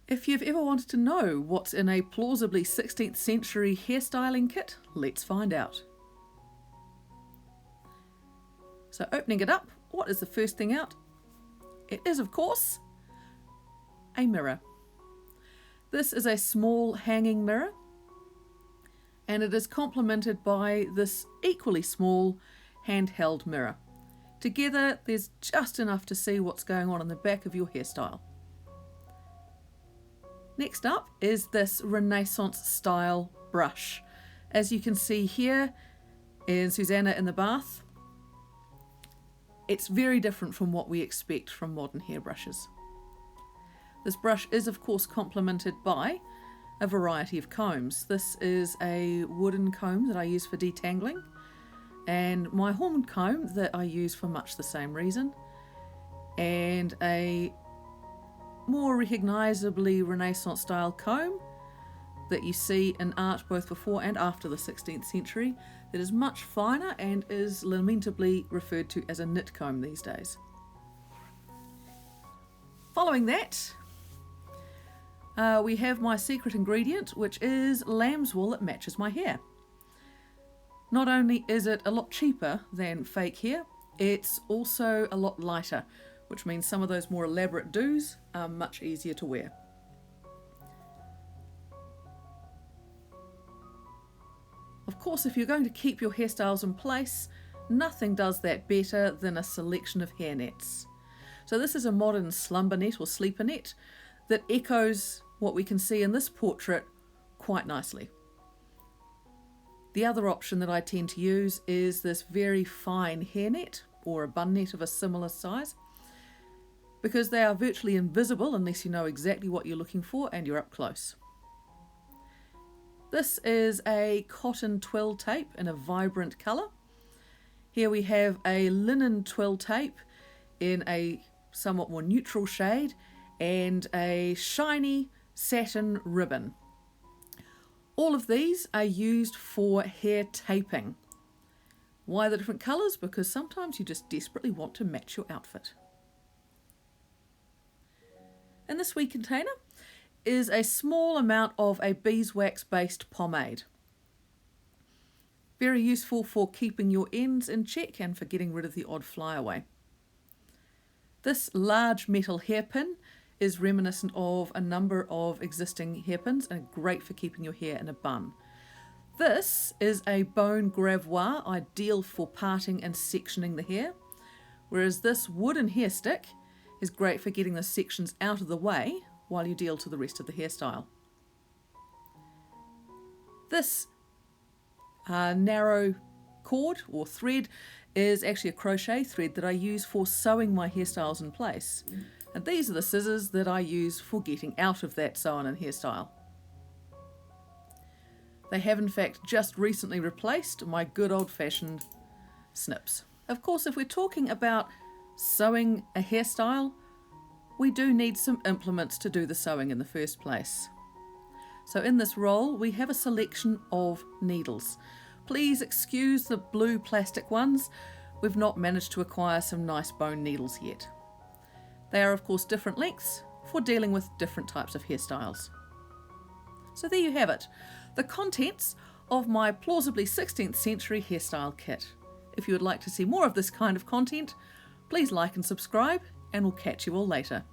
If you've ever wanted to know what's in a plausibly 16th century hairstyling kit, let's find out. So opening it up, what is the first thing out? It is, of course, a mirror. This is a small hanging mirror, and it is complemented by this equally small handheld mirror. Together, there's just enough to see what's going on in the back of your hairstyle. Next up is this Renaissance style brush. As you can see here in Susanna in the bath, it's very different from what we expect from modern hairbrushes. This brush is of course complemented by a variety of combs. This is a wooden comb that I use for detangling, and my horn comb that I use for much the same reason, and a more recognisably Renaissance style comb that you see in art both before and after the 16th century that is much finer and is lamentably referred to as a knit comb these days. Following that, we have my secret ingredient, which is lamb's wool that matches my hair. Not only is it a lot cheaper than fake hair, it's also a lot lighter, which means some of those more elaborate do's are much easier to wear. Of course, if you're going to keep your hairstyles in place, nothing does that better than a selection of hair nets. So this is a modern slumber net or sleeper net that echoes what we can see in this portrait quite nicely. The other option that I tend to use is this very fine hairnet or a bun net of a similar size, because they are virtually invisible unless you know exactly what you're looking for and you're up close. This is a cotton twill tape in a vibrant colour. Here we have a linen twill tape in a somewhat more neutral shade and a shiny satin ribbon. All of these are used for hair taping. Why the different colours? Because sometimes you just desperately want to match your outfit. In this wee container is a small amount of a beeswax based pomade. Very useful for keeping your ends in check and for getting rid of the odd flyaway. This large metal hairpin is reminiscent of a number of existing hairpins and great for keeping your hair in a bun. This is a bone gravois, ideal for parting and sectioning the hair, whereas this wooden hair stick is great for getting the sections out of the way while you deal to the rest of the hairstyle. This narrow cord or thread is actually a crochet thread that I use for sewing my hairstyles in place. And these are the scissors that I use for getting out of that sewn-in hairstyle. They have in fact just recently replaced my good old-fashioned snips. Of course, if we're talking about sewing a hairstyle, we do need some implements to do the sewing in the first place. So in this roll we have a selection of needles. Please excuse the blue plastic ones, we've not managed to acquire some nice bone needles yet. They are of course different lengths for dealing with different types of hairstyles. So there you have it, the contents of my plausibly 16th century hairstyle kit. If you would like to see more of this kind of content, please like and subscribe, and we'll catch you all later.